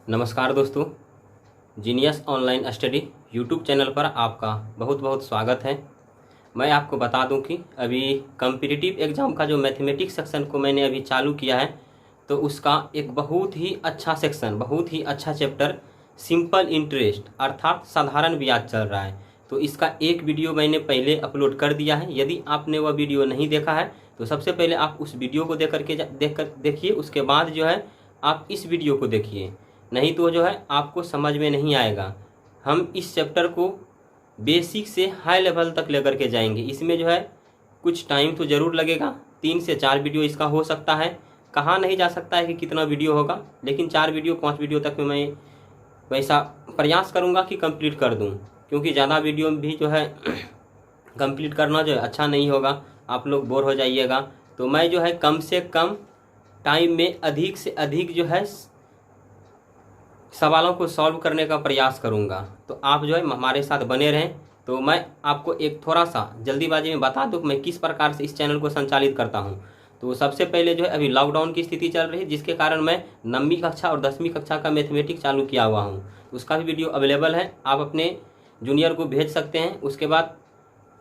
नमस्कार दोस्तों, genius online study YouTube channel पर आपका बहुत बहुत स्वागत है। मैं आपको बता दूं कि अभी कॉम्पिटिटिव एग्ज़ाम का जो मैथमेटिक्स सेक्शन को मैंने अभी चालू किया है, तो उसका एक बहुत ही अच्छा सेक्शन, बहुत ही अच्छा चैप्टर सिंपल इंटरेस्ट अर्थात साधारण ब्याज चल रहा है। तो इसका एक वीडियो मैंने पहले अपलोड कर दिया है। यदि आपने वह वीडियो नहीं देखा है तो सबसे पहले आप उस वीडियो को देखिए, उसके बाद जो है आप इस वीडियो को देखिए, नहीं तो जो है आपको समझ में नहीं आएगा। हम इस चैप्टर को बेसिक से हाई लेवल तक लेकर के जाएंगे। इसमें जो है कुछ टाइम तो ज़रूर लगेगा, 3 से 4 वीडियो इसका हो सकता है। कहा नहीं जा सकता है कि कितना वीडियो होगा, लेकिन 4 वीडियो 5 वीडियो तक में मैं वैसा प्रयास करूँगा कि कंप्लीट कर दूँ, क्योंकि ज़्यादा वीडियो भी जो है कंप्लीट करना जो है अच्छा नहीं होगा, आप लोग बोर हो जाइएगा। तो मैं जो है कम से कम टाइम में अधिक से अधिक जो है सवालों को सॉल्व करने का प्रयास करूंगा। तो आप जो है हमारे साथ बने रहें। तो मैं आपको एक थोड़ा सा जल्दीबाजी में बता दूं कि मैं किस प्रकार से इस चैनल को संचालित करता हूं। तो सबसे पहले जो है अभी लॉकडाउन की स्थिति चल रही है, जिसके कारण मैं 9वीं कक्षा और 10वीं कक्षा का मैथमेटिक्स चालू किया हुआ हूँ। तो उसका भी वीडियो अवेलेबल है, आप अपने जूनियर को भेज सकते हैं। उसके बाद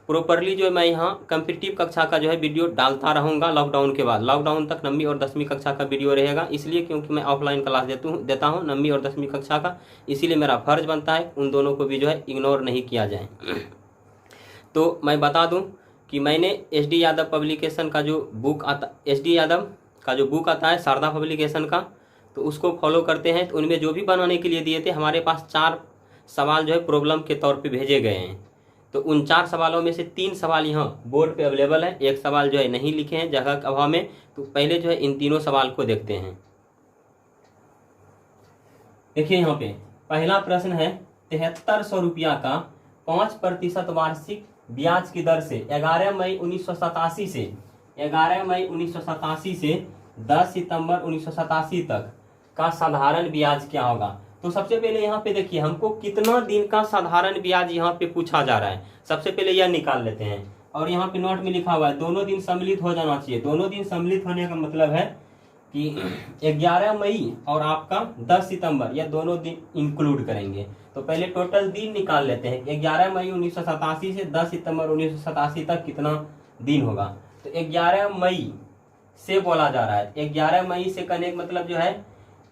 प्रॉपरली जो है मैं यहाँ कॉम्पिटिटिव कक्षा का जो है वीडियो डालता रहूँगा लॉकडाउन के बाद। लॉकडाउन तक 9वीं और 10वीं कक्षा का वीडियो रहेगा, इसलिए क्योंकि मैं ऑफलाइन क्लास देता हूँ 9वीं और 10वीं कक्षा का, इसीलिए मेरा फर्ज बनता है उन दोनों को भी जो है इग्नोर नहीं किया जाए। तो मैं बता दूँ कि मैंने SD यादव पब्लिकेशन का जो बुक आता, SD यादव का जो बुक आता है शारदा पब्लिकेशन का, तो उसको फॉलो करते हैं। तो उनमें जो भी बनाने के लिए दिए थे, हमारे पास 4 सवाल जो है प्रॉब्लम के तौर पे भेजे गए हैं। तो उन 4 सवालों में से 3 सवाल यहाँ बोर्ड पे अवेलेबल है, एक सवाल जो है नहीं लिखे हैं जगह के अभाव में। तो पहले जो है इन तीनों सवाल को देखते हैं। देखिए यहाँ पे पहला प्रश्न है, 7300 रुपया का 5% वार्षिक ब्याज की दर से 11 मई 1987 से 10 सितंबर 1987 तक का साधारण ब्याज क्या होगा। तो सबसे पहले यहाँ पे देखिए हमको कितना दिन का साधारण ब्याज यहाँ पे पूछा जा रहा है। सबसे पहले यह निकाल लेते हैं, और यहाँ पे नोट में लिखा हुआ है दोनों दिन सम्मिलित हो जाना चाहिए। दोनों दिन सम्मिलित होने का मतलब है कि 11 मई और आपका 10 सितंबर, यह दोनों दिन इंक्लूड करेंगे। तो पहले टोटल दिन निकाल लेते हैं, 11 मई 1987 से 10 सितंबर 1987 तक कितना दिन होगा। तो 11 मई से बोला जा रहा है, 11 मई से करने का मतलब जो है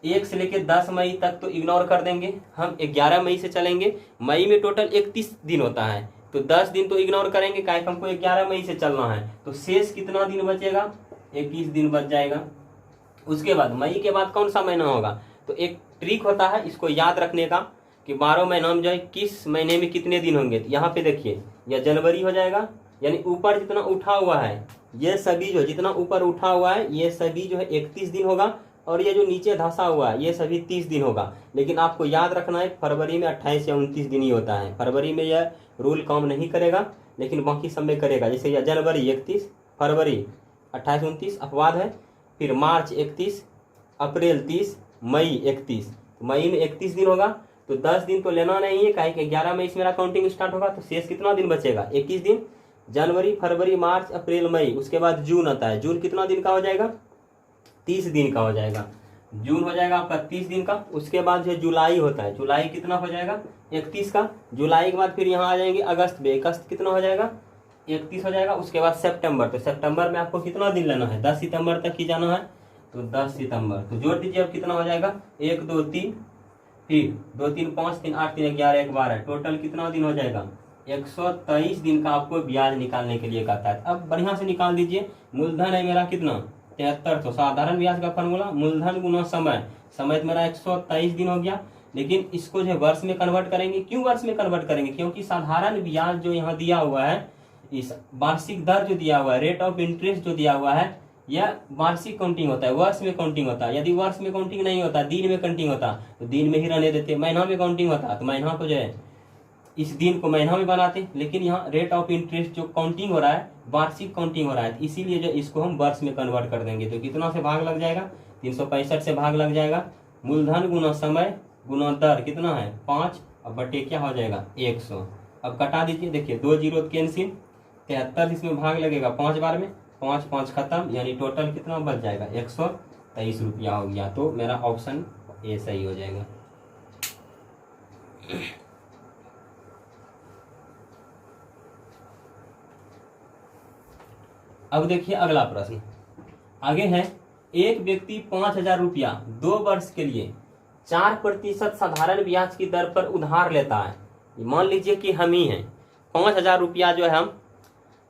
1 से लेकर 10 मई तक तो इग्नोर कर देंगे, हम 11 मई से चलेंगे। मई में टोटल 31 दिन होता है, तो 10 दिन तो इग्नोर करेंगे, काहे हमको 11 मई से चलना है। तो शेष कितना दिन बचेगा, 21 दिन बच जाएगा। उसके बाद मई के बाद कौन सा महीना होगा, तो एक ट्रिक होता है इसको याद रखने का कि 12 महीना में जो है किस महीने में कितने दिन होंगे। तो यहाँ पे देखिए यह जनवरी हो जाएगा, यानी ऊपर जितना उठा हुआ है ये सभी जो जितना ऊपर उठा हुआ है ये सभी जो है 31 दिन होगा, और ये जो नीचे धंसा हुआ है ये सभी 30 दिन होगा। लेकिन आपको याद रखना है फरवरी में 28 या 29 दिन ही होता है। फरवरी में यह रूल काम नहीं करेगा, लेकिन बाकी सब में करेगा। जैसे यह जनवरी 31, फरवरी 28 29 अपवाद है, फिर मार्च 31, अप्रैल 30, मई 31। तो मई में 31 दिन होगा, तो 10 दिन तो लेना नहीं है, काहे कि 11 मई से मेरा काउंटिंग स्टार्ट होगा। तो शेष कितना दिन बचेगा, 21 दिन। जनवरी फरवरी मार्च अप्रैल मई, उसके बाद जून आता है। जून कितना दिन का हो जाएगा, 30 दिन का हो जाएगा। जून हो जाएगा आपका 30 दिन का। उसके बाद जो जुलाई होता है, जुलाई कितना हो जाएगा, 31 का। जुलाई के बाद फिर यहाँ आ जाएंगे अगस्त में, अगस्त कितना हो जाएगा, 31 हो जाएगा। उसके बाद सितंबर, तो सितंबर में आपको कितना दिन लेना है, 10 सितंबर तक ही जाना है, तो 10 सितंबर। तो जोड़ दीजिए अब कितना हो जाएगा, 1 2 3, फिर 2 3 5 3 8 3 11 1 12, टोटल कितना दिन हो जाएगा, 123 दिन का आपको ब्याज निकालने के लिए कहता है। अब बढ़िया से निकाल दीजिए। मूलधन है मेरा कितना, 73। तो साधारण ब्याज का फॉर्मूला मूलधन गुना समय, समय मेरा 123 दिन हो गया। लेकिन इसको जो है वर्ष में कन्वर्ट करेंगे। क्यों वर्ष में कन्वर्ट करेंगे, क्योंकि साधारण ब्याज जो यहाँ दिया हुआ है, इस वार्षिक दर जो दिया हुआ है, रेट ऑफ इंटरेस्ट जो दिया हुआ है, यह वार्षिक काउंटिंग होता है, वर्ष में काउंटिंग होता है। यदि वर्ष में काउंटिंग नहीं होता, दिन में काउंटिंग होता, तो दिन में ही रहने देते। महीना में काउंटिंग होता तो महीना को जो है इस दिन को महीना में बनाते। लेकिन यहाँ रेट ऑफ इंटरेस्ट जो काउंटिंग हो रहा है, वार्षिक काउंटिंग हो रहा है, इसीलिए जो इसको हम वर्ष में कन्वर्ट कर देंगे। तो कितना से भाग लग जाएगा, 365 से भाग लग जाएगा। मूलधन गुना समय गुना दर कितना है, 5, अब बटे क्या हो जाएगा, 100। अब कटा दीजिए, देखिए 2 जीरो कैंसिल, 73 इसमें भाग लगेगा 5 बार में, 5 5 खत्म, यानी टोटल कितना बच जाएगा, 123 रुपया हो गया। तो मेरा ऑप्शन ए सही हो जाएगा। अब देखिए अगला प्रश्न आगे है। एक व्यक्ति 5,000 रुपया 2 वर्ष के लिए 4% साधारण ब्याज की दर पर उधार लेता है। मान लीजिए कि हम ही हैं, 5,000 रुपया जो है हम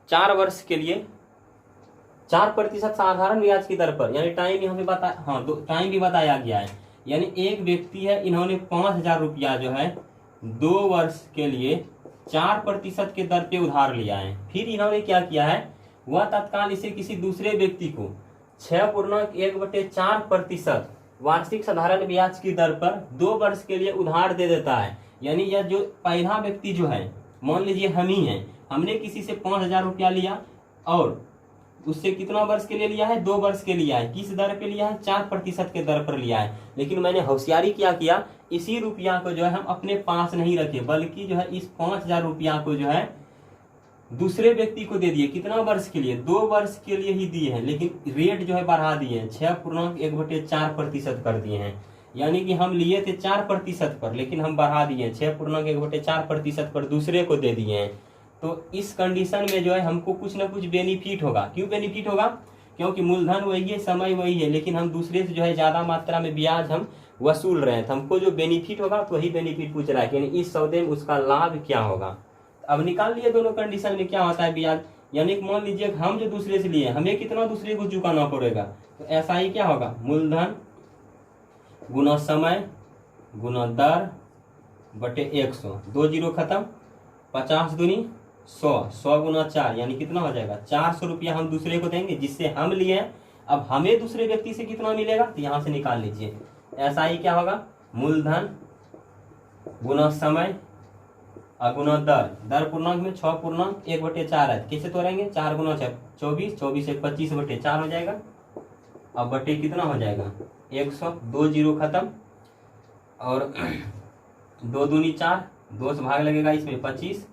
4 वर्ष के लिए 4% साधारण ब्याज की दर पर, यानी टाइम यहाँ पे बताया, हाँ टाइम भी बताया गया है। यानी एक व्यक्ति है, इन्होंने 5,000 रुपया जो है 2 वर्ष के लिए 4% के दर पे उधार लिया है। फिर इन्होंने क्या किया है, वह तत्काल इसे किसी दूसरे व्यक्ति को 6.1/4% वार्षिक साधारण ब्याज की दर पर 2 वर्ष के लिए उधार दे देता है। यानी यह जो पहला व्यक्ति जो है, मान लीजिए हम ही हैं, हमने किसी से 5,000 रुपया लिया और उससे कितना वर्ष के लिए लिया है, 2 वर्ष के लिया है। किस दर पे लिया है, 4% के दर पर लिया है। लेकिन मैंने होशियारी क्या किया, इसी रुपया को जो है हम अपने पास नहीं रखे, बल्कि जो है इस 5,000 रुपया को जो है दूसरे व्यक्ति को दे दिए। कितना वर्ष के लिए, 2 वर्ष के लिए ही दिए हैं, लेकिन रेट जो है बढ़ा दिए हैं, 6.1/4% कर दिए हैं। यानी कि हम लिए थे 4% पर, लेकिन हम बढ़ा दिए हैं 6.1/4% पर दूसरे को दे दिए हैं। तो इस कंडीशन में जो है हमको कुछ ना कुछ बेनिफिट होगा। क्यों बेनिफिट होगा, क्योंकि मूलधन वही है, समय वही है, लेकिन हम दूसरे से जो है ज्यादा मात्रा में ब्याज हम वसूल रहे हैं। तो हमको जो बेनिफिट होगा तो वही बेनिफिट पूछ रहा है कि इस सौदे में उसका लाभ क्या होगा। अब निकाल लिए दोनों कंडीशन में क्या होता है ब्याज। यानी मान लीजिए हम जो दूसरे से लिए, हमें कितना दूसरे को चुकाना पड़ेगा, तो ऐसा ही क्या होगा, मूलधन गुना समय गुना दर बटे 100, 2 जीरो खत्म, 50 दूनी 100, 100 गुना 4 यानी कितना हो जाएगा, 400 रुपया हम दूसरे को देंगे जिससे हम लिए हैं। अब हमें दूसरे व्यक्ति से कितना मिलेगा, तो यहाँ से निकाल लीजिए। ऐसा ही क्या होगा, मूलधन गुना समय गुना दर, दर पूर्णांक में 6.1/4 है, कैसे तोड़ेंगे, 4 गुना 6 24, 24 से 25/4 हो जाएगा। अब बटे कितना हो जाएगा 100, 2 जीरो खत्म और 2 दूनी 4, 2 से भाग लगेगा इसमें 25,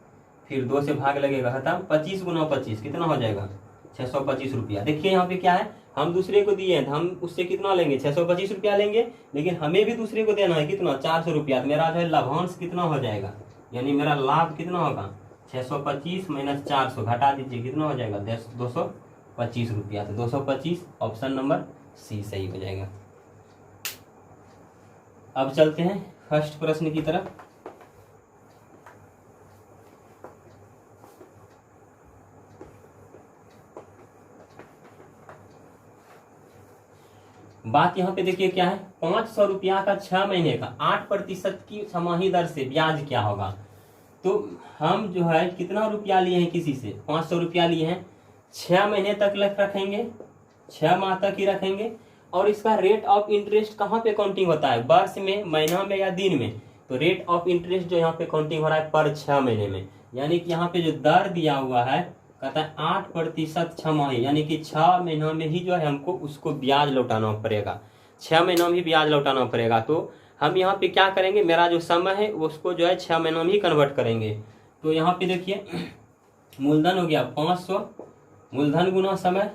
फिर 2 से भाग लगेगा खत्म, 25 गुना 25 कितना हो जाएगा 625 रुपया। देखिए यहाँ पे क्या है, हम दूसरे को दिए हैं, हम उससे कितना लेंगे 625 रुपया लेंगे, लेकिन हमें भी दूसरे को देना है कितना 400 रुपया। तो मेरा जो है लाभांश कितना हो जाएगा, यानी मेरा लाभ कितना होगा 625 माइनस 400 घटा दीजिए, कितना हो जाएगा 225 रुपया। तो 225 ऑप्शन नंबर सी सही हो जाएगा। अब चलते हैं फर्स्ट प्रश्न की तरफ। बात यहाँ पे देखिए क्या है, 500 रुपया का 6 महीने का 8% की छमाही दर से ब्याज क्या होगा। तो हम जो है कितना रुपया लिए हैं, किसी से 500 रुपया लिए हैं, 6 महीने तक रखेंगे, 6 माह तक ही रखेंगे। और इसका रेट ऑफ इंटरेस्ट कहाँ पे काउंटिंग होता है, वर्ष में, महीना में या दिन में। तो रेट ऑफ इंटरेस्ट जो यहाँ पे काउंटिंग हो रहा है पर 6 महीने में। यानी कि यहाँ पे जो दर दिया हुआ है कहता है 8% छमाही, यानी कि 6 महीना में ही जो है हमको उसको ब्याज लौटाना पड़ेगा, 6 महीना में ही ब्याज लौटाना पड़ेगा। तो हम यहाँ पे क्या करेंगे, मेरा जो समय है उसको जो है 6 महीना में ही कन्वर्ट करेंगे। तो यहाँ पे देखिए मूलधन हो गया 500, मूलधन गुना समय,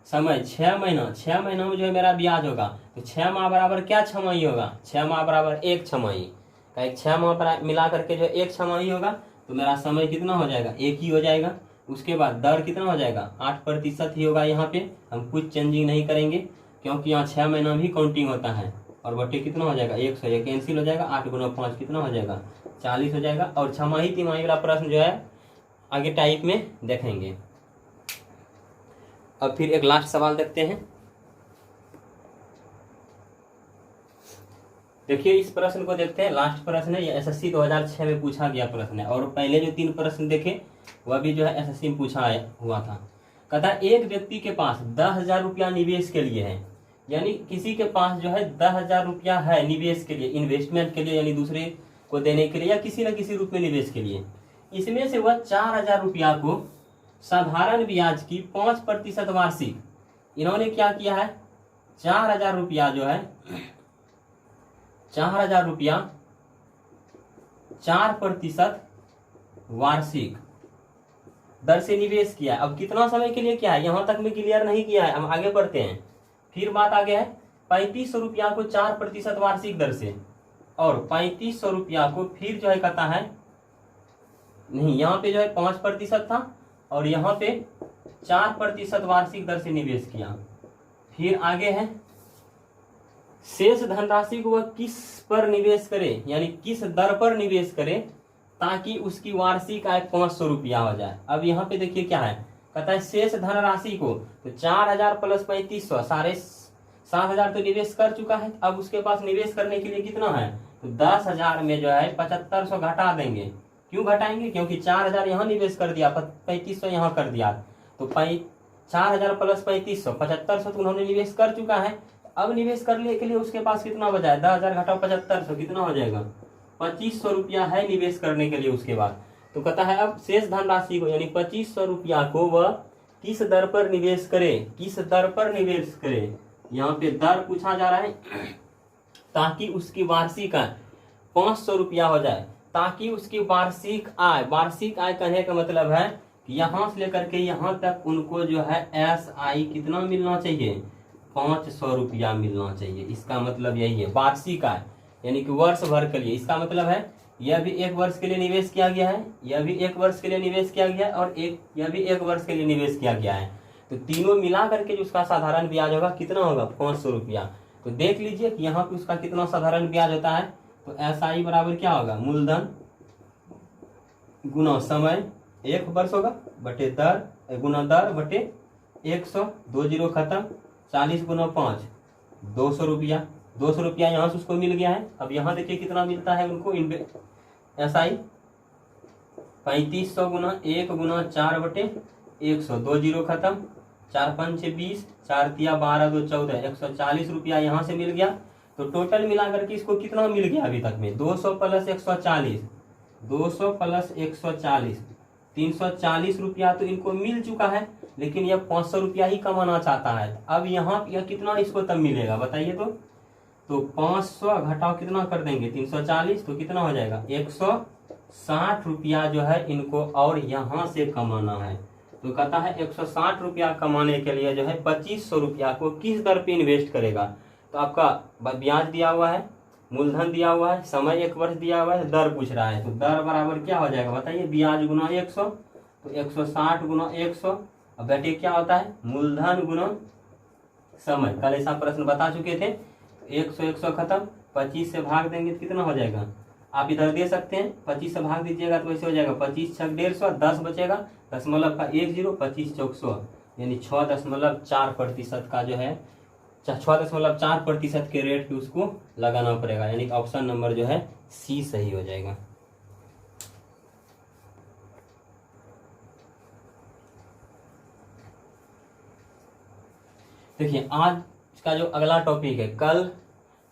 समय 6 महीना, 6 महीना में जो है मेरा ब्याज होगा। तो 6 माह बराबर क्या छमाही होगा, 6 माह बराबर 1 छमाही, 6 माह मिला करके जो 1 छमाही होगा। तो मेरा समय कितना हो जाएगा, 1 ही हो जाएगा। उसके बाद दर कितना हो जाएगा 8% ही होगा। यहाँ पे हम कुछ चेंजिंग नहीं करेंगे क्योंकि यहाँ 6 महीना भी काउंटिंग होता है। और बटे कितना हो जाएगा 100, ये कैंसिल हो जाएगा, 8 गुना 5 कितना हो जाएगा 40 हो जाएगा। और छमाही तिमाही वाला प्रश्न जो है आगे टाइप में देखेंगे। अब फिर एक लास्ट सवाल देखते हैं। देखिए इस प्रश्न को देखते हैं, लास्ट प्रश्न है, ये एसएससी 2006 में पूछा गया प्रश्न है। और पहले जो 3 प्रश्न देखे वह भी जो है एसएससी में पूछा हुआ था। कहता है एक व्यक्ति के पास 10,000 रुपया निवेश के लिए है, यानी किसी के पास जो है 10,000 रुपया है निवेश के लिए, इन्वेस्टमेंट के लिए, यानी दूसरे को देने के लिए या किसी न किसी रूप में निवेश के लिए। इसमें से वह 4,000 रुपया को साधारण ब्याज की 5% वार्षिक, इन्होंने क्या किया है 4,000 रुपया जो है 4,000 रुपया 4% वार्षिक दर से निवेश किया। अब कितना समय के लिए किया है यहां तक में क्लियर नहीं किया है, हम आगे बढ़ते हैं। फिर बात आगे है 3,500 रुपया को 4% वार्षिक दर से, और 3500 रुपया को फिर जो है कहता है, नहीं यहाँ पे जो है 5% था और यहाँ पे 4% वार्षिक दर से निवेश किया। फिर आगे है शेष धनराशि को वह किस पर निवेश करे, यानी किस दर पर निवेश करे ताकि उसकी वार्षिक आय 500 रुपया हो जाए। अब यहाँ पे देखिए क्या है, कहता है शेष धनराशि को, तो 4000 प्लस 3500 साढ़े 7000 तो निवेश कर चुका है। अब उसके पास निवेश करने के लिए कितना है, तो 10,000 में जो है 7500 घटा देंगे। क्यों घटाएंगे, क्योंकि 4000 यहाँ निवेश कर दिया, 3500 यहाँ कर दिया, तो 4000 प्लस 3500 7500 तो उन्होंने निवेश कर चुका है। अब निवेश करने के लिए उसके पास कितना बचा है, 10,000 घटाओ 7500 कितना हो जाएगा, 2500 रुपया है निवेश करने के लिए उसके बाद। तो कहता है अब शेष धनराशि को यानी 2500 रुपया को वह किस दर पर निवेश करे, किस दर पर निवेश करे, यहाँ पे दर पूछा जा रहा है, ताकि उसकी वार्षिक आय 500 रुपया हो जाए, ताकि उसकी वार्षिक आय कहने का मतलब है कि यहाँ से लेकर के यहाँ तक उनको जो है SI कितना मिलना चाहिए, 500 रुपया मिलना चाहिए। इसका मतलब यही है वार्षिक आय, यानी कि वर्ष भर के लिए। इसका मतलब है यह भी 1 वर्ष के लिए निवेश किया गया है, यह भी 1 वर्ष के लिए निवेश किया गया है और यह भी 1 वर्ष के लिए निवेश किया गया है। तो तीनों मिला करके जो उसका साधारण ब्याज होगा कितना होगा, 500 रुपया। तो देख लीजिए कि यहाँ पे उसका कितना साधारण ब्याज होता है, तो SI बराबर क्या होगा, मूलधन गुना समय 1 वर्ष होगा बटे दर गुना दर बटे 100, 2 जीरो खत्म, 40 गुना 5 200 रुपया। 200 रुपया यहाँ से उसको मिल गया है। अब यहाँ देखिए कितना मिलता है उनको SI 3500 गुना 1 गुना 4 बटे 100, 2 जीरो खत्म, 4 5 6 20, 4 तिया 12 2 14, 140 रुपया यहाँ से मिल गया। तो टोटल मिला करके इसको कितना मिल गया अभी तक में, 200 प्लस 140, 200 प्लस 140, 340 रुपया तो इनको मिल चुका है, लेकिन यह 500 रुपया ही कमाना चाहता है। अब यहाँ यह कितना इसको तब मिलेगा बताइए, तो 500 घटाओ कितना कर देंगे, 340, तो कितना हो जाएगा 160 रुपया जो है इनको और यहाँ से कमाना है। तो कहता है 160 रुपया कमाने के लिए जो है 2500 रुपया को किस दर पे इन्वेस्ट करेगा। तो आपका ब्याज दिया हुआ है, मूलधन दिया हुआ है, समय 1 वर्ष दिया हुआ है, दर पूछ रहा है, तो दर बराबर क्या हो जाएगा बताइए, ब्याज गुना 100, तो 160 गुना 100। अब बेटे क्या होता है, मूलधन गुना समय, कल ऐसा प्रश्न बता चुके थे। 100 खत्म, 25 से भाग देंगे तो कितना हो जाएगा, आप इधर दे सकते हैं, 25 से भाग दीजिएगा तो वैसे हो जाएगा 25 छक 150, 10 बचेगा, दशमलव का 10, 25 चौक 100, यानी 6.4% का जो है 6.4% के रेट पे उसको लगाना पड़ेगा, यानी ऑप्शन नंबर जो है सी सही हो जाएगा। देखिए आज का जो अगला टॉपिक है, कल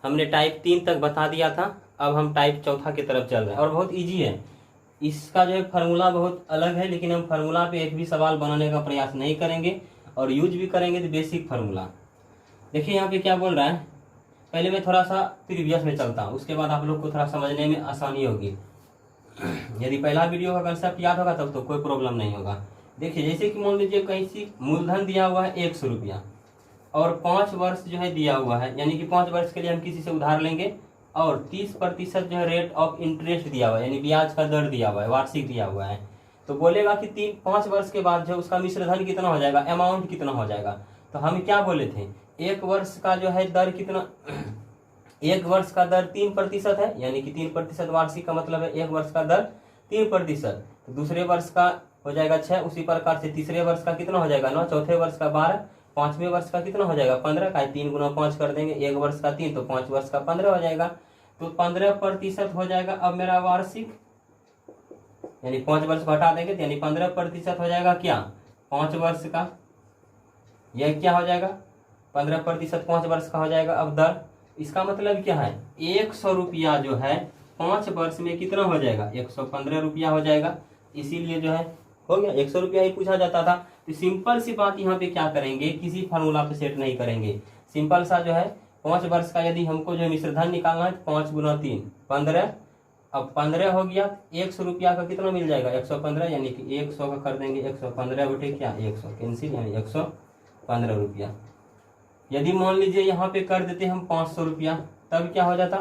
हमने टाइप 3 तक बता दिया था, अब हम टाइप 4 की तरफ चल रहे हैं और बहुत इजी है। इसका जो है फार्मूला बहुत अलग है, लेकिन हम फार्मूला पे एक भी सवाल बनाने का प्रयास नहीं करेंगे और यूज भी करेंगे तो बेसिक फार्मूला। देखिए यहाँ पे क्या बोल रहा है, पहले मैं थोड़ा सा प्रीवियस में चलता हूँ, उसके बाद आप लोग को थोड़ा समझने में आसानी होगी। यदि पहला वीडियो का कंसेप्ट याद होगा तब तो कोई प्रॉब्लम नहीं होगा। देखिए जैसे कि मान लीजिए कहीं सी मूलधन दिया हुआ है 100 रुपया और 5 वर्ष जो है दिया हुआ है, यानी कि 5 वर्ष के लिए हम किसी से उधार लेंगे और 30% जो है रेट ऑफ इंटरेस्ट दिया हुआ है, यानी ब्याज का दर दिया हुआ है, वार्षिक दिया हुआ है। तो बोलेगा कि 5 वर्ष के बाद जो उसका मिश्र धन कितना हो जाएगा, अमाउंट कितना हो जाएगा। तो हम क्या बोले थे, 1 वर्ष का जो है दर कितना 1 वर्ष का दर 3% है, यानी कि 3% वार्षिक का मतलब है 1 वर्ष का दर 3%। तो दूसरे वर्ष का हो जाएगा 6, उसी प्रकार से तीसरे वर्ष का कितना हो जाएगा 9, चौथे वर्ष का 12, 5वें वर्ष का कितना हो जाएगा 15 का 3 गुना 5 कर देंगे, 1 वर्ष का 3 तो 5 वर्ष का 15 हो जाएगा, तो 15% हो जाएगा अब मेरा वार्षिक, यानी 5 वर्ष को हटा देंगे तो यानी 15% हो जाएगा क्या 5 वर्ष का, यह क्या हो जाएगा 15% 5 वर्ष का हो जाएगा। अब दर, इसका मतलब क्या है 100 रुपया जो है 5 वर्ष में कितना हो जाएगा 115 रुपया हो जाएगा। इसीलिए जो है हो गया 100 रुपया ही पूछा जाता था। तो सिंपल सी बात यहाँ पे क्या करेंगे, किसी फार्मूला पे सेट नहीं करेंगे, सिंपल सा जो है 5 वर्ष का यदि हमको जो है मिश्रधन निकालना है तो 5 गुना 3 15, अब 15 हो गया, 100 रुपया का कितना मिल जाएगा 115, यानी कि 100 का कर देंगे 115 बटे क्या 100 कैंसिल, यानी 115 रुपया। यदि मान लीजिए यहाँ पे कर देते हम 500 रुपया, तब क्या हो जाता,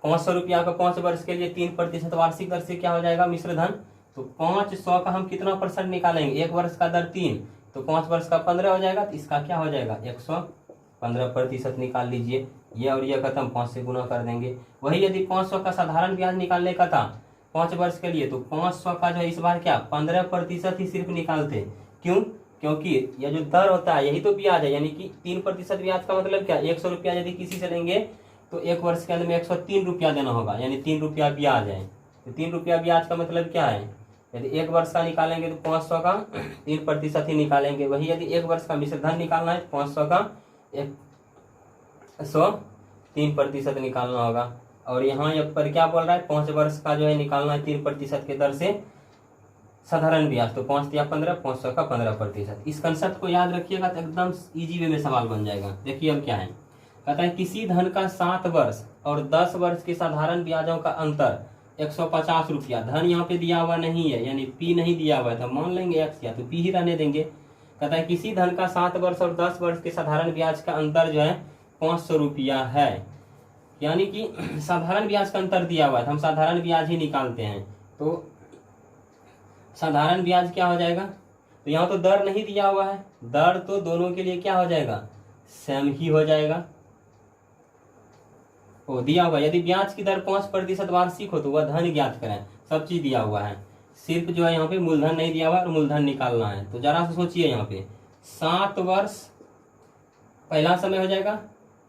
500 रुपया का 5 वर्ष के लिए 3% वार्षिक दर से क्या हो जाएगा मिश्र धन। तो 500 का हम कितना परसेंट निकालेंगे, 1 वर्ष का दर 3, तो 5 वर्ष का 15 हो जाएगा, तो इसका क्या हो जाएगा 115% निकाल लीजिए। ये और ये खत्म, 5 से गुना कर देंगे। वही यदि 500 का साधारण ब्याज निकालने का था 5 वर्ष के लिए, तो 500 का जो है इस बार क्या 15% ही सिर्फ निकालते। क्यों? क्योंकि यह जो दर होता है यही तो ब्याज है, यानी कि 3% ब्याज का मतलब क्या, 100 रुपया यदि किसी से लेंगे तो 1 वर्ष के अंदर में 103 रुपया देना होगा, यानी 3 रुपया ब्याज है। तो 3 रुपया ब्याज का मतलब क्या है, यदि 1 वर्ष का निकालेंगे तो 500 का 3% ही निकालेंगे। वही यदि 1 वर्ष का मिश्र धन निकालना है तो 500 का 103% निकालना होगा। और यहाँ पर क्या बोल रहा है, 5 वर्ष का जो है निकालना है 3% के दर से साधारण ब्याज। तो 5 या 15, 500 का 15%। इस कंसेप्ट को याद रखिएगा तो एकदम इजी वे में सवाल बन जाएगा। देखिए अब क्या है, कहता है किसी धन का 7 वर्ष और 10 वर्ष के साधारण ब्याजों का अंतर 150 रुपया। धन यहाँ पे दिया हुआ नहीं है, यानी पी नहीं दिया हुआ है, तो मान लेंगे एक्स या तो पी ही रहने देंगे। कहता है किसी धन का 7 वर्ष और 10 वर्ष के साधारण ब्याज का अंतर जो है 500 रुपया है, यानी कि साधारण ब्याज का अंतर दिया हुआ है, हम साधारण ब्याज ही निकालते हैं। तो साधारण ब्याज क्या हो जाएगा, तो यहाँ तो दर नहीं दिया हुआ है, दर तो दोनों के लिए क्या हो जाएगा सेम ही हो जाएगा। वो दिया हुआ यदि ब्याज की दर 5% वार्षिक हो तो वह धन ज्ञात करें, सब चीज दिया हुआ है, सिर्फ जो है यहाँ पे मूलधन नहीं दिया हुआ और मूलधन निकालना है। तो जरा से सोचिए, यहाँ पे 7 वर्ष पहला समय हो जाएगा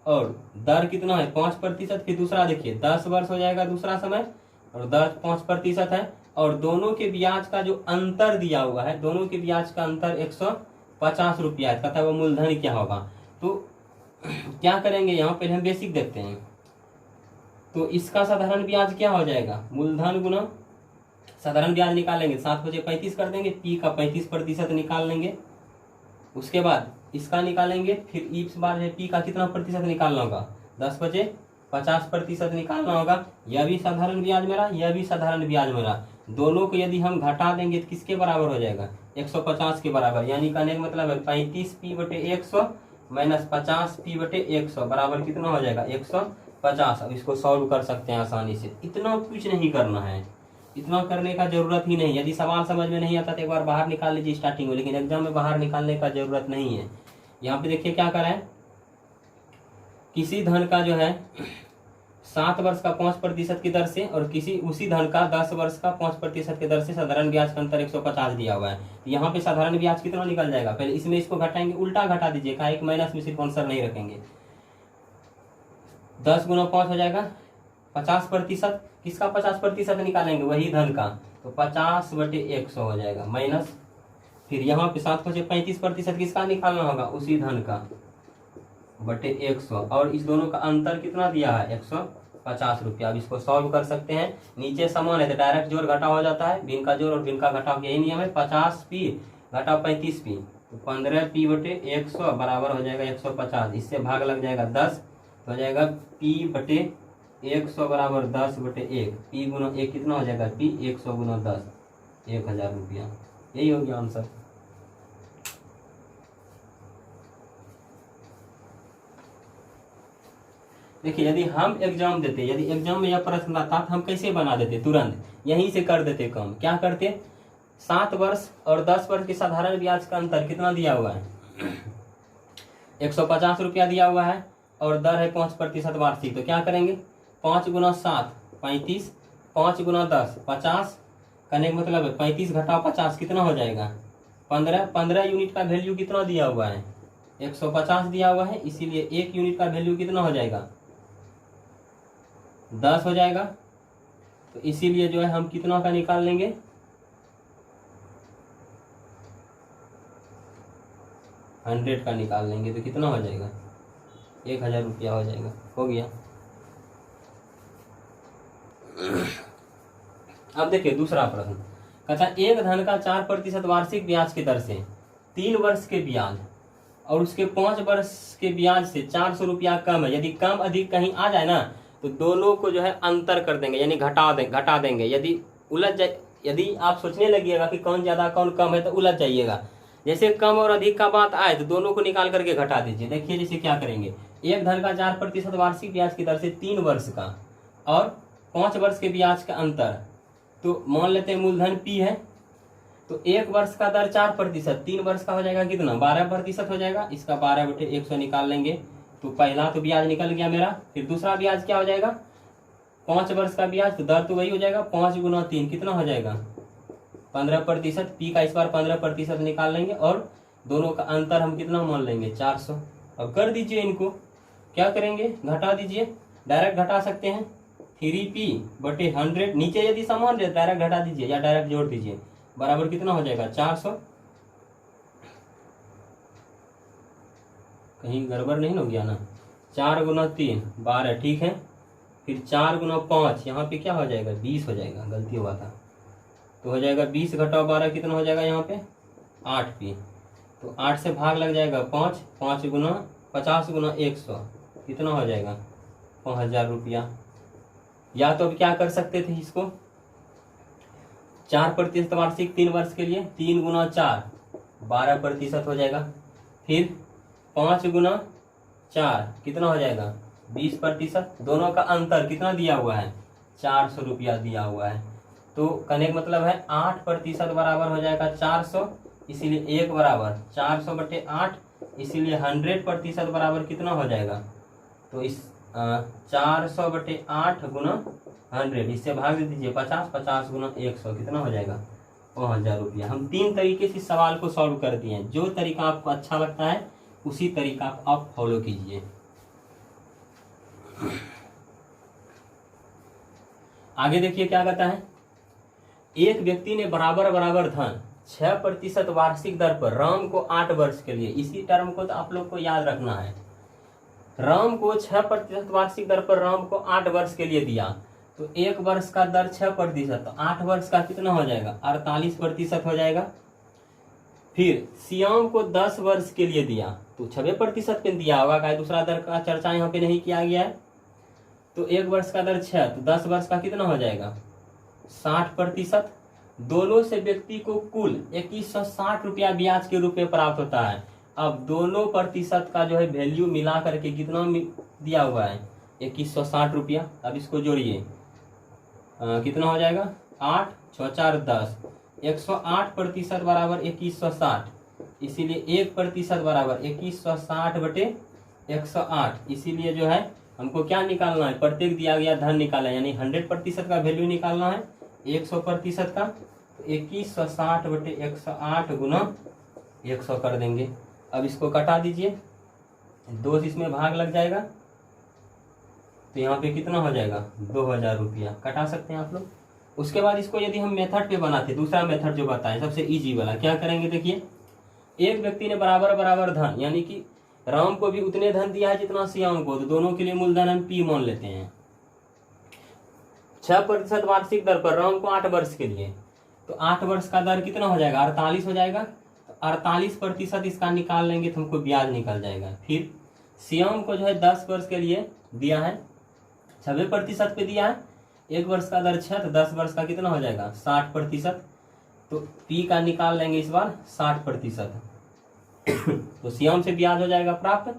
और दर कितना है 5%, फिर दूसरा देखिए 10 वर्ष हो जाएगा दूसरा समय और दर 5% है, और दोनों के ब्याज का जो अंतर दिया हुआ है, दोनों के ब्याज का अंतर 150 रुपया है। कहता है वो मूलधन क्या होगा। तो क्या करेंगे, यहाँ पे हम बेसिक देखते हैं। तो इसका साधारण ब्याज क्या हो जाएगा, मूलधन गुना साधारण ब्याज निकालेंगे, 7 बजे 35 कर देंगे, पी का 35% निकाल लेंगे। उसके बाद इसका निकालेंगे, फिर इस बार है पी का कितना प्रतिशत निकालना होगा, 10 बजे 50% निकालना होगा। यह भी साधारण ब्याज मेरा, यह भी साधारण ब्याज मेरा, दोनों को यदि हम घटा देंगे तो किसके बराबर हो जाएगा 150 के बराबर। यानी कहने का मतलब है 35p/100 माइनस 50p/100 बराबर कितना हो जाएगा 150। अब इसको सॉल्व कर सकते हैं आसानी से, इतना कुछ नहीं करना है, इतना करने का जरूरत ही नहीं। यदि सवाल समझ में नहीं आता तो एक बार बाहर निकाल लीजिए स्टार्टिंग में, लेकिन एग्जाम में बाहर निकालने का जरूरत नहीं है। यहाँ पे देखिए क्या करें, किसी धन का जो है 7 वर्ष का 5% की दर से और किसी उसी धन का 10 वर्ष का 5% की दर से साधारण ब्याज का अंतर 150 दिया हुआ है। तो यहाँ पे साधारण ब्याज कितना निकल जाएगा, पहले इसमें इसको घटाएंगे, उल्टा घटा दीजिएगा, एक माइनस में सिर्फ आंसर नहीं रखेंगे। 10 गुना 5 हो जाएगा 50%, किसका 50% निकालेंगे, वही धन का, तो 50/100 हो जाएगा माइनस, फिर यहाँ पे 7 बचे 35% किसका निकालना होगा, उसी धन का बटे 100, और इस दोनों का अंतर कितना दिया है 150 रुपया। अब इसको सॉल्व कर सकते हैं, नीचे समान है तो डायरेक्ट जोड़ घटा हो जाता है, भिन्न का जोड़ और भिन्न का घटाव यही नियम है। 50p घटा 35p, तो 15p/100 बराबर हो जाएगा 150। इससे भाग लग जाएगा 10, तो हो जाएगा p/100 बराबर 10/1, p गुना 1 कितना हो जाएगा p, 100 गुना 10, 1000 रुपया। यही हो गया आंसर। देखिए यदि हम एग्जाम देते, यदि एग्जाम में यह प्रश्न आता तो हम कैसे बना देते, तुरंत यहीं से कर देते काम। क्या करते, 7 वर्ष और 10 वर्ष के साधारण ब्याज का अंतर कितना दिया हुआ है 150 रुपया दिया हुआ है और दर है 5% वार्षिक। तो क्या करेंगे, 5 गुना 7 35, 5 गुना 10 50, करने का मतलब है 35 घटाओ 50 कितना हो जाएगा 15। 15 यूनिट का वैल्यू कितना दिया हुआ है 150 दिया हुआ है, इसीलिए 1 यूनिट का वैल्यू कितना हो जाएगा 10 हो जाएगा। तो इसीलिए जो है हम कितना का निकाल लेंगे 100 का निकाल लेंगे, तो कितना हो जाएगा 1000 रुपया हो जाएगा। हो गया। अब देखिए दूसरा प्रश्न, कहता है एक धन का 4% वार्षिक ब्याज की दर से 3 वर्ष के ब्याज और उसके 5 वर्ष के ब्याज से 400 रुपया कम है। यदि कम अधिक कहीं आ जाए ना तो दोनों को जो है अंतर कर देंगे, यानी घटा देंगे। यदि उलझ जाए, यदि आप सोचने लगिएगा कि कौन ज्यादा कौन कम है तो उलझ जाइएगा। जैसे कम और अधिक का बात आए तो दोनों को निकाल करके घटा दीजिए। देखिए जैसे क्या करेंगे, एक धन का 4% वार्षिक ब्याज की दर से 3 वर्ष का और 5 वर्ष के ब्याज का अंतर। तो मान लेते हैं मूलधन P है, तो 1 वर्ष का दर 4%, 3 वर्ष का हो जाएगा कितना 12% हो जाएगा। इसका 12/100 निकाल लेंगे, तो पहला तो ब्याज निकल गया मेरा। फिर दूसरा ब्याज क्या हो जाएगा 5 वर्ष का ब्याज, तो दर तो वही हो जाएगा 5 गुना 3 कितना हो जाएगा 15%। P का इस बार 15% निकाल लेंगे और दोनों का अंतर हम कितना मान लेंगे 400। अब कर दीजिए, इनको क्या करेंगे घटा दीजिए, डायरेक्ट घटा सकते हैं 3P/100, नीचे यदि समान रहे डायरेक्ट घटा दीजिए या डायरेक्ट जोड़ दीजिए, बराबर कितना हो जाएगा 400। कहीं गड़बड़ नहीं हो गया ना, 4 गुना 3 12 ठीक है। फिर 4 गुना 5 यहाँ पे क्या हो जाएगा 20 हो जाएगा, गलती हुआ था, तो हो जाएगा 20 घटाओ 12 कितना हो जाएगा यहाँ पे 8P। तो 8 से भाग लग जाएगा 5, 5 गुना 50 गुना 100 कितना हो जाएगा 5000 रुपया। या तो अब क्या कर सकते थे इसको 4% वार्षिक 3 वर्ष के लिए, 3 गुना 4 12% हो जाएगा। फिर 5 गुना 4 कितना हो जाएगा 20%। दोनों का अंतर कितना दिया हुआ है 400 रुपया दिया हुआ है। तो कहने का मतलब है 8% बराबर हो जाएगा 400, इसीलिए 1 बराबर 400/8, इसीलिए 100% बराबर कितना हो जाएगा। तो इस 400/8 गुना 100, इससे भाग दे दीजिए 50, 50 गुना 100 कितना हो जाएगा 5000 रुपया। हम 3 तरीके से सवाल को सॉल्व कर दिए हैं, जो तरीका आपको अच्छा लगता है उसी तरीका आप फॉलो कीजिए। आगे देखिए क्या कहता है, एक व्यक्ति ने बराबर बराबर धन 6% वार्षिक दर पर राम को 8 वर्ष के लिए, इसी टर्म को तो आप लोग को याद रखना है, राम को 6% वार्षिक दर पर राम को 8 वर्ष के लिए दिया। तो 1 वर्ष का दर 6%, तो 8 वर्ष का कितना हो जाएगा 48% हो जाएगा। फिर श्याम को 10 वर्ष के लिए दिया, तो 6% पे दिया होगा, क्या दूसरा दर का चर्चा यहाँ पे नहीं किया गया है। तो 1 वर्ष का दर 6, तो 10 वर्ष का कितना हो जाएगा 60%। दोनों से व्यक्ति को कुल 2160 रुपया ब्याज के रूप में प्राप्त होता है। अब दोनों प्रतिशत का जो है वैल्यू मिला करके कितना दिया हुआ है 2160 रुपया। अब इसको जोड़िए कितना हो जाएगा 8 6 4 10, 108% बराबर 2160, इसीलिए 1% बराबर 2160/108। इसीलिए जो है हमको क्या निकालना है, प्रत्येक दिया गया धन निकालना है, यानी 100% का वैल्यू निकालना है 100% का। तो 2160/108 गुना 100 कर देंगे। अब इसको कटा दीजिए, 2 से इसमें भाग लग जाएगा, तो यहाँ पे कितना हो जाएगा 2000 रुपया। कटा सकते हैं आप लोग। उसके बाद इसको यदि हम मेथड पे बनाते, दूसरा मेथड जो बताएं सबसे इजी वाला, क्या करेंगे देखिए, एक व्यक्ति ने बराबर बराबर धन, यानी कि राम को भी उतने धन दिया है जितना श्याम को, तो दोनों के लिए मूलधन हम P मान लेते हैं। 6% वार्षिक दर पर राम को 8 वर्ष के लिए, तो 8 वर्ष का दर कितना हो जाएगा 48 हो जाएगा। तो 48% इसका निकाल लेंगे तो हमको ब्याज निकल जाएगा। फिर श्याम को जो है 10 वर्ष के लिए दिया है, 90% पे दिया है, 1 वर्ष का दर 6, तो 10 वर्ष का कितना हो जाएगा 60%। तो P का निकाल लेंगे इस बार 60%। तो श्याम से ब्याज हो जाएगा प्राप्त।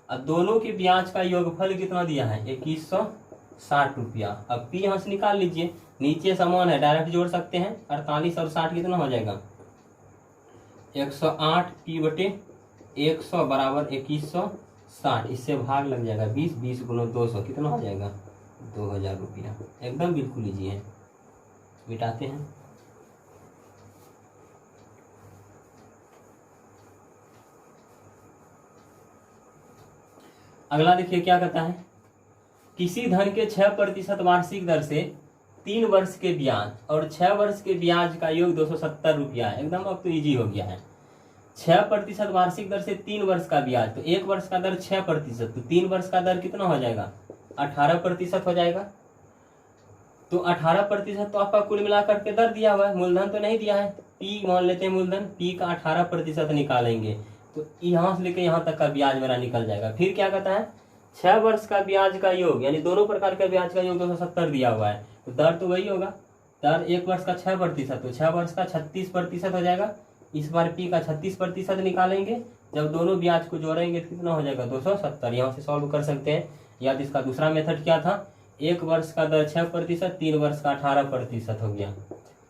अब दोनों के ब्याज का योगफल कितना दिया है 2160 रुपया। अब P यहाँ से निकाल लीजिए, नीचे समान है डायरेक्ट जोड़ सकते हैं, 48 और 60 कितना हो जाएगा 108P/100 बराबर 2160, इससे भाग लग जाएगा 20, 20 गुना 200 कितना हो जाएगा 2000 रुपया। एकदम बिल्कुल इजी है, मिटाते हैं। अगला देखिए क्या कहता है, किसी धन के 6% वार्षिक दर से 3 वर्ष के ब्याज और 6 वर्ष के ब्याज का योग 270 रुपया है। एकदम अब तो इजी हो गया है। 6% वार्षिक दर से 3 वर्ष का ब्याज, तो 1 वर्ष का दर 6%, तो 3 वर्ष का दर कितना हो जाएगा 18% हो जाएगा। तो 18% तो आपका कुल मिलाकर के दर दिया हुआ है, मूलधन तो नहीं दिया है। P मान लेते हैं मूलधन, P का 18% निकालेंगे, तो यहाँ से लेके यहाँ तक का ब्याज मेरा निकल जाएगा। फिर क्या कहता है 6 वर्ष का ब्याज का योग, यानी दोनों प्रकार का ब्याज का योग 270 दिया हुआ है, तो दर तो वही होगा, दर 1 वर्ष का 6%, तो 6 वर्ष का 36% हो जाएगा। इस बार P का 36% निकालेंगे, जब दोनों ब्याज को जोड़ेंगे कितना हो जाएगा 270। यहाँ से सॉल्व कर सकते हैं। या तो इसका दूसरा मेथड क्या था 1 वर्ष का दर 6%, 3 वर्ष का 18% हो गया।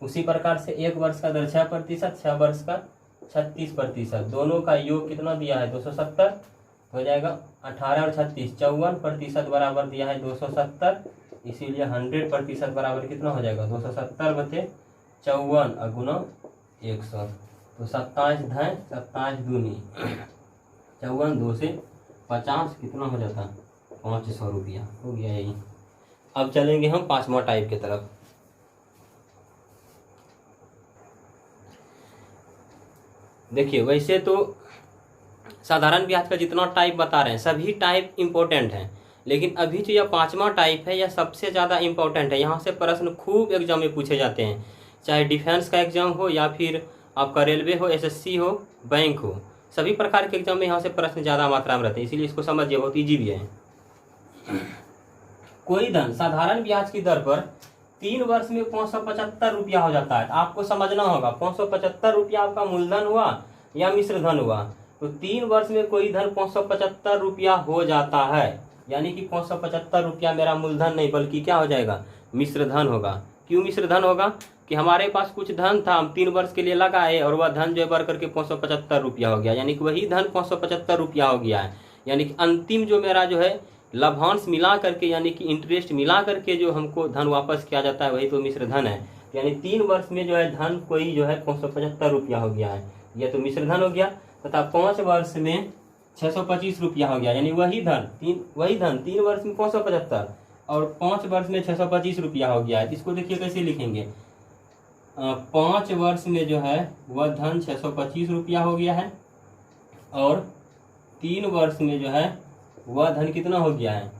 उसी प्रकार से 1 वर्ष का दर 6%, 6 वर्ष का 36%, दोनों का योग कितना दिया है 270 हो जाएगा। 18 और 36 54% बराबर दिया है 270, इसीलिए 100% बराबर कितना हो जाएगा 270 बटे 54 और गुना 100, तो 27 धाय 27 दूनी 54, 2 से 50 कितना हो जाता 500 रुपया हो गया यही। अब चलेंगे हम 5वां टाइप की तरफ। देखिए वैसे तो साधारण ब्याज का जितना टाइप बता रहे हैं सभी टाइप इम्पोर्टेंट हैं, लेकिन अभी जो यह 5वां टाइप है यह सबसे ज़्यादा इम्पोर्टेंट है। यहाँ से प्रश्न खूब एग्जाम में पूछे जाते हैं, चाहे डिफेंस का एग्जाम हो या फिर आपका रेलवे हो, एसएससी हो, बैंक हो, सभी प्रकार के एग्जाम में यहाँ से प्रश्न ज़्यादा मात्रा में रहते हैं, इसीलिए इसको समझिए, बहुत ईजी भी है। कोई धन साधारण ब्याज की दर पर 3 वर्ष में 575 रुपया हो जाता है। आपको समझना होगा 575 रुपया आपका मूलधन हुआ या मिश्र धन हुआ, तो 3 वर्ष में कोई धन 575 रुपया हो जाता है, यानी कि 575 रुपया मेरा मूलधन नहीं बल्कि क्या हो जाएगा मिश्र धन होगा। क्यों मिश्र धन होगा कि हमारे पास कुछ धन था, हम 3 वर्ष के लिए लगाए और वह धन जो है बढ़ करके 575 रुपया हो गया, यानी कि वही धन 575 रुपया हो गया है। यानी कि अंतिम जो मेरा जो है लाभांश मिला करके यानी कि इंटरेस्ट मिला करके जो हमको धन वापस किया जाता है वही तो मिश्र धन है। यानी 3 वर्ष में जो है धन कोई जो है 575 रुपया हो गया है, यह तो मिश्र धन हो गया। तथा 5 वर्ष में 625 रुपया हो गया, यानी वही धन 3 वर्ष में 575 और 5 वर्ष में 625 रुपया हो गया है। इसको देखिए कैसे लिखेंगे, 5 वर्ष में जो है वह धन 625 रुपया हो गया है और 3 वर्ष में जो है वह धन कितना हो गया है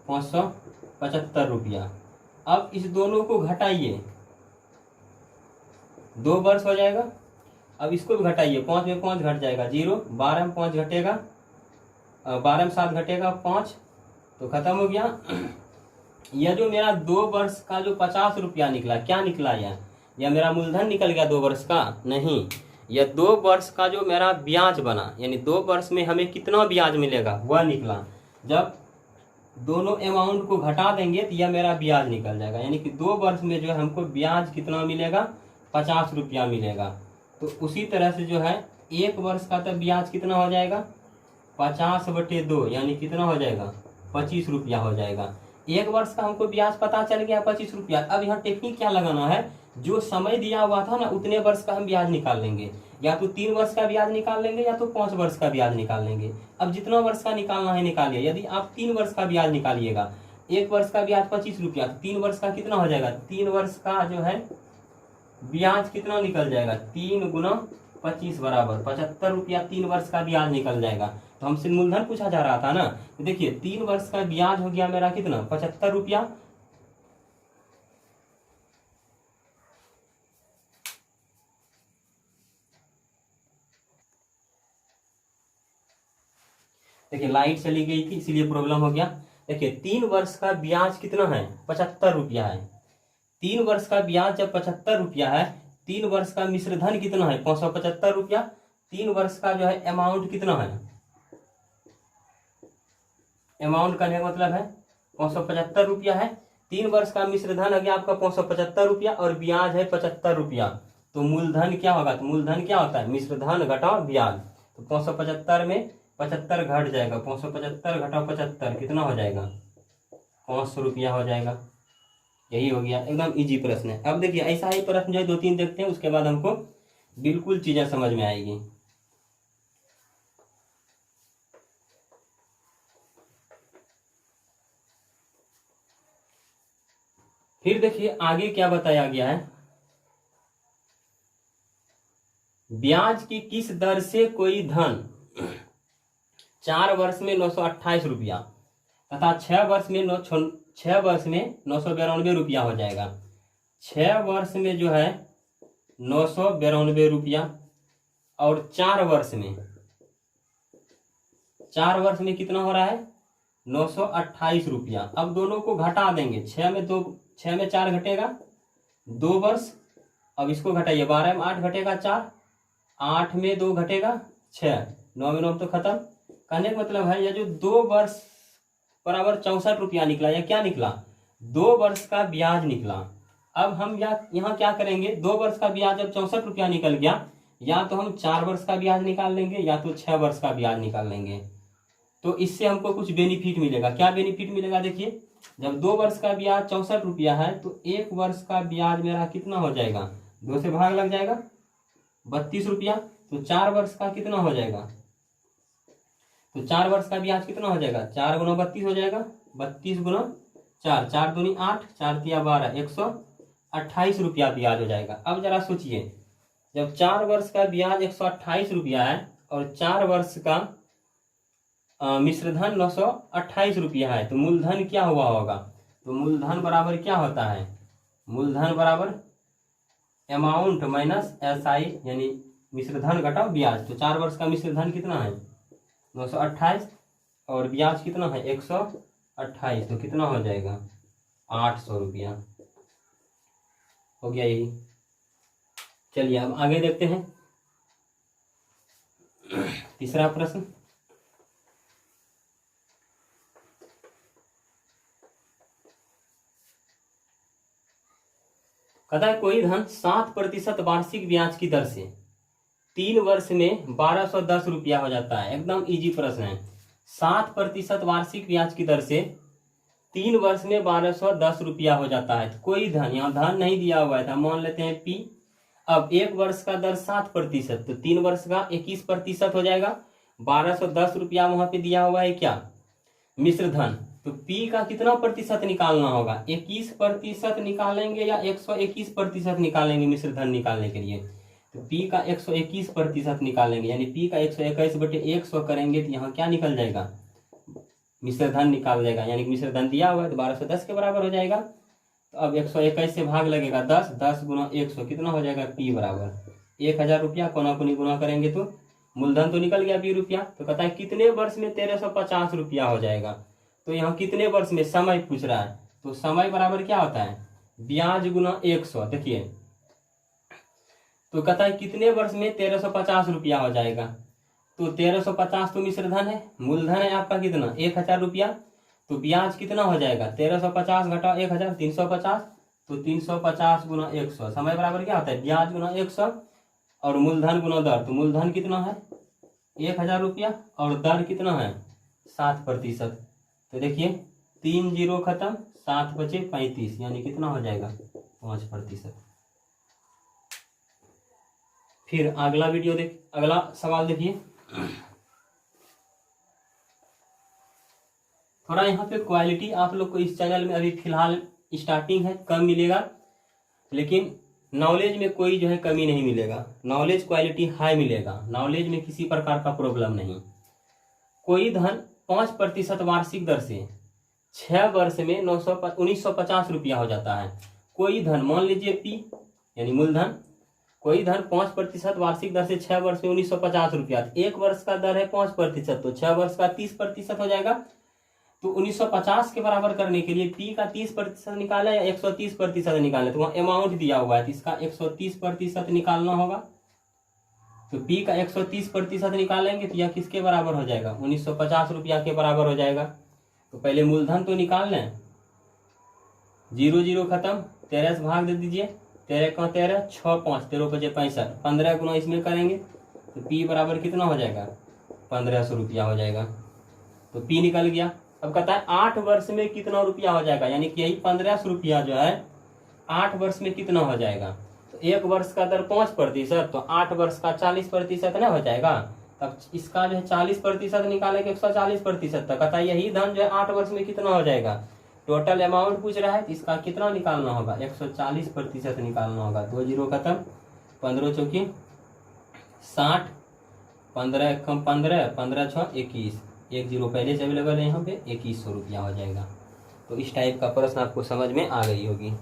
575 रुपया। अब इस दोनों को घटाइए, 2 वर्ष हो जाएगा। अब इसको भी घटाइए, 5 में 5 घट जाएगा 0, 12 में 5 घटेगा, 12 में 7 घटेगा 5, तो खत्म हो गया। यह जो मेरा 2 वर्ष का जो 50 रुपया निकला, क्या निकला यह मेरा मूलधन निकल गया 2 वर्ष का? नहीं, यह 2 वर्ष का जो मेरा ब्याज बना, यानी 2 वर्ष में हमें कितना ब्याज मिलेगा वह निकला। जब दोनों अमाउंट को घटा देंगे तो यह मेरा ब्याज निकल जाएगा, यानी कि 2 वर्ष में जो है हमको ब्याज कितना मिलेगा 50 रुपया मिलेगा। तो उसी तरह से जो है 1 वर्ष का तब ब्याज कितना हो जाएगा 50 बटे 2, यानी कितना हो जाएगा 25 रुपया हो जाएगा। 1 वर्ष का हमको ब्याज पता चल गया 25 रुपया। अब यहाँ टेक्निक क्या लगाना है, जो समय दिया हुआ था ना उतने वर्ष का हम ब्याज निकाल लेंगे, या तो 3 वर्ष का ब्याज निकाल लेंगे या तो 5 वर्ष का ब्याज निकाल लेंगे। अब जितना वर्ष का निकालना है निकालिए। यदि आप 3 वर्ष का ब्याज निकालिएगा, 1 वर्ष का ब्याज 25 रुपया, 3 वर्ष का कितना हो जाएगा, 3 वर्ष का जो है ब्याज कितना निकल जाएगा 3 गुना 25 बराबर 75 रुपया 3 वर्ष का ब्याज निकल जाएगा। तो हमसे मूलधन पूछा जा रहा था ना, तो देखिए 3 वर्ष का ब्याज हो गया मेरा कितना 75 रुपया। देखिए लाइट चली गई थी इसीलिए प्रॉब्लम हो गया। देखिए 3 वर्ष का ब्याज कितना है 75 रुपया है। 3 वर्ष का ब्याज जब 75 रुपया है, 3 वर्ष का मिश्र धन कितना है 575 रुपया। 3 वर्ष का जो है अमाउंट कितना है, अमाउंट का मतलब है 575 रुपया है। 3 वर्ष का मिश्र धन आ गया आपका 575 रुपया और ब्याज है 75 रुपया। तो मूलधन क्या होगा, तो मूलधन क्या होता है मिश्र धन घटाओ ब्याज। तो 575 में 75 घट जाएगा, 575 घटाओ 75 कितना हो जाएगा 500 रुपया हो जाएगा। यही हो गया, एकदम इजी प्रश्न है। अब देखिए ऐसा ही प्रश्न जो है 2-3 देखते हैं, उसके बाद हमको बिल्कुल चीजें समझ में आएगी। फिर देखिए आगे क्या बताया गया है, ब्याज की किस दर से कोई धन 4 वर्ष में 928 रुपया तथा 6 वर्ष में 992 रुपया हो जाएगा। 6 वर्ष में जो है 992 रुपया और 4 वर्ष में कितना हो रहा है 928 रुपया। अब दोनों को घटा देंगे, 6 में 4 घटेगा 2 वर्ष। अब इसको घटाइए, 12 में 8 घटेगा 4, 8 में 2 घटेगा 6, 9 में 9 तो खत्म। कहने का मतलब है यह जो 2 वर्ष बराबर 64 रुपया निकला, या क्या निकला, 2 वर्ष का ब्याज निकला। अब हम यहाँ क्या करेंगे, 2 वर्ष का ब्याज जब 64 रुपया निकल गया, या तो हम 4 वर्ष का ब्याज निकाल लेंगे या तो 6 वर्ष का ब्याज निकाल लेंगे। तो इससे हमको कुछ बेनिफिट मिलेगा। क्या बेनिफिट मिलेगा, देखिए जब 2 वर्ष का ब्याज 64 रुपया है तो 1 वर्ष का ब्याज मेरा कितना हो जाएगा, 2 से भाग लग जाएगा 32 रुपया। तो 4 वर्ष का कितना हो जाएगा, तो 4 वर्ष का ब्याज कितना हो जाएगा, 4 गुना 32 हो जाएगा, 32 गुना 4, 4 दूनी 8, 4 तिया 12, 128 रुपया ब्याज हो जाएगा। अब जरा सोचिए, जब 4 वर्ष का ब्याज 128 रुपया है और 4 वर्ष का मिश्रधन 928 रुपया है, तो मूलधन क्या हुआ होगा, तो मूलधन बराबर क्या होता है, मूलधन बराबर अमाउंट माइनस SI, यानी मिश्रधन घटाओ ब्याज। तो 4 वर्ष का मिश्रधन कितना है 928 और ब्याज कितना है 128, तो कितना हो जाएगा 800 रुपया हो गया यही। चलिए अब आगे देखते हैं तीसरा प्रश्न। कहता है कोई धन 7% वार्षिक ब्याज की दर से 3 वर्ष में 1210 रुपया हो जाता है। एकदम इजी प्रश्न है। 7% वार्षिक ब्याज की दर से 3 वर्ष में 1210 रुपया हो जाता है। कोई धन, यहाँ धन नहीं दिया हुआ है, मान लेते हैं P। अब 1 वर्ष का दर 7%, तो 3 वर्ष का 21% हो जाएगा। 1210 रुपया वहां पे दिया हुआ है क्या, मिश्रधन। तो P का कितना प्रतिशत निकालना होगा, 21% निकालेंगे या 121% निकालेंगे मिश्रधन निकालने के लिए। तो P का 121% निकालेंगे, यानी P का 121/100 करेंगे तो यहाँ क्या निकल जाएगा, मिश्रधन निकाल जाएगा। यानी मिश्रधन दिया हुआ है तो 1210 के बराबर हो जाएगा। तो अब 121 से भाग लगेगा 10, 10 गुना 100 कितना हो जाएगा, P बराबर 1000 रुपया। कोना कोनी गुना करेंगे तो मूलधन तो निकल गया 20 रुपया। तो कहता है कितने वर्ष में 1350 रुपया हो जाएगा। तो यहाँ कितने वर्ष में समय पूछ रहा है, तो समय बराबर क्या होता है, ब्याज गुना 100। देखिए तो कहता है कितने वर्ष में 1350 रुपया हो जाएगा। तो 1350 तो मिश्रधन है, मूलधन है आपका कितना 1000 रुपया। तो ब्याज कितना हो जाएगा, 1350 घटाओ 1000, 350। तो 350 गुना 100, समय बराबर क्या होता है, ब्याज गुना 100 और मूलधन गुना दर। तो मूलधन कितना है 1000 रुपया और दर कितना है 7%। तो देखिए 3 जीरो खत्म, 7 बचे 35, यानी कितना हो जाएगा 5%। फिर अगला वीडियो अगला सवाल देखिए। थोड़ा यहाँ पे क्वालिटी आप लोग को इस चैनल में अभी फिलहाल स्टार्टिंग है, कम मिलेगा, लेकिन नॉलेज में कोई जो है कमी नहीं मिलेगा। नॉलेज क्वालिटी हाई मिलेगा, नॉलेज में किसी प्रकार का प्रॉब्लम नहीं। कोई धन 5% वार्षिक दर से 6 वर्ष में 1950 रुपया हो जाता है। कोई धन, मान लीजिए P यानी मूलधन, कोई धन 5% वार्षिक दर से 6 वर्ष में 1950 रुपया। 1 वर्ष का दर है 5%, तो 6 वर्ष का 30% हो जाएगा। तो 1950 के बराबर करने के लिए P का 30% निकाला या 130% निकाला, तो वहाँ अमाउंट दिया हुआ है तो इसका 130% निकालना होगा। तो P का 130% निकालेंगे तो यह किसके बराबर हो जाएगा, 1950 रुपया के बराबर हो जाएगा। तो पहले मूलधन तो निकाल लें, 0 0 खत्म, 13 से भाग दे दीजिए, 13 का 13, 6 5, 13 बचे 65, 15 गुना इसमें करेंगे तो P बराबर कितना हो जाएगा, 1500 रुपया हो जाएगा। तो P निकल गया। अब कहता है 8 वर्ष में कितना रुपया हो जाएगा, यानी कि यही 1500 रुपया जो है 8 वर्ष में कितना हो जाएगा। तो 1 वर्ष का दर 5%, तो 8 वर्ष का 40% ना हो जाएगा। तब इसका जो है 40% निकालेंगे 140% तक। कहता है यही धन जो है 8 वर्ष में कितना हो जाएगा। टोटल अमाउंट पूछ रहा है तो इसका कितना निकालना होगा, 140% निकालना होगा। 2 जीरो खत्म, 15 चौकी 60, 15 कम 15, 15 6 21, 1 जीरो पहले से अवेलेबल है यहाँ पे, 2100 रुपया हो जाएगा। तो इस टाइप का प्रश्न आपको समझ में आ गई होगी।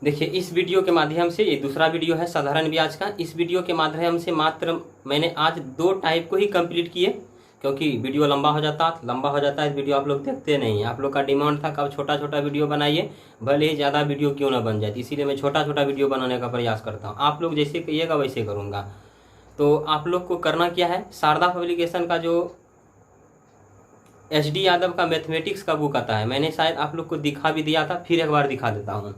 देखिए इस वीडियो के माध्यम से, ये दूसरा वीडियो है साधारण ब्याज का। इस वीडियो के माध्यम से मात्र मैंने आज 2 टाइप को ही कंप्लीट किए, क्योंकि वीडियो लंबा हो जाता है। इस वीडियो आप लोग देखते नहीं, आप लोग का डिमांड था कब छोटा छोटा वीडियो बनाइए, भले ही ज़्यादा वीडियो क्यों ना बन जाए। इसीलिए मैं छोटा छोटा वीडियो बनाने का प्रयास करता हूँ। आप लोग जैसे कहिएगा वैसे करूँगा। तो आप लोग को करना क्या है, शारदा पब्लिकेशन का जो HD यादव का मैथमेटिक्स का बुक आता है, मैंने शायद आप लोग को दिखा भी दिया था, फिर एक बार दिखा देता हूँ।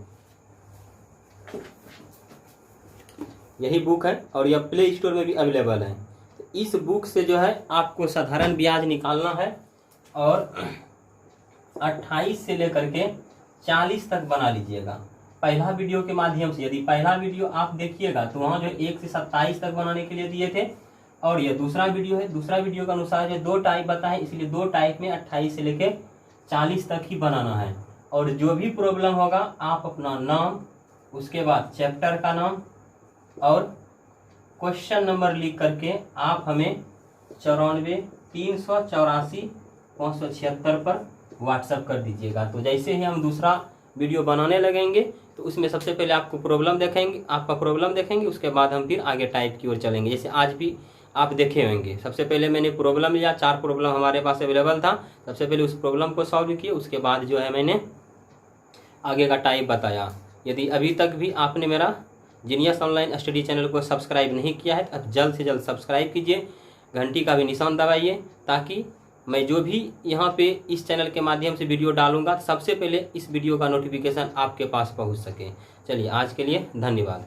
यही बुक है और यह प्ले स्टोर में भी अवेलेबल है। तो इस बुक से जो है आपको साधारण ब्याज निकालना है और 28 से लेकर के 40 तक बना लीजिएगा। पहला वीडियो के माध्यम से, यदि पहला वीडियो आप देखिएगा तो वहाँ जो 1 से 27 तक बनाने के लिए दिए थे, और ये दूसरा वीडियो है, दूसरा वीडियो के अनुसार जो 2 टाइप बताए, इसलिए 2 टाइप में 28 से लेके 40 तक ही बनाना है। और जो भी प्रॉब्लम होगा आप अपना नाम, उसके बाद चैप्टर का नाम और क्वेश्चन नंबर लिख करके आप हमें 94 384 576 पर व्हाट्सएप कर दीजिएगा। तो जैसे ही हम दूसरा वीडियो बनाने लगेंगे तो उसमें सबसे पहले आपको प्रॉब्लम देखेंगे, आपका प्रॉब्लम देखेंगे, उसके बाद हम फिर आगे टाइप की ओर चलेंगे। जैसे आज भी आप देखे होंगे, सबसे पहले मैंने प्रॉब्लम लिया, 4 प्रॉब्लम हमारे पास अवेलेबल था, सबसे पहले उस प्रॉब्लम को सॉल्व किया, उसके बाद जो है मैंने आगे का टाइप बताया। यदि अभी तक भी आपने मेरा जीनियस ऑनलाइन स्टडी चैनल को सब्सक्राइब नहीं किया है तो अब जल्द से जल्द सब्सक्राइब कीजिए, घंटी का भी निशान दबाइए, ताकि मैं जो भी यहाँ पे इस चैनल के माध्यम से वीडियो डालूंगा सबसे पहले इस वीडियो का नोटिफिकेशन आपके पास पहुँच सके। चलिए आज के लिए धन्यवाद।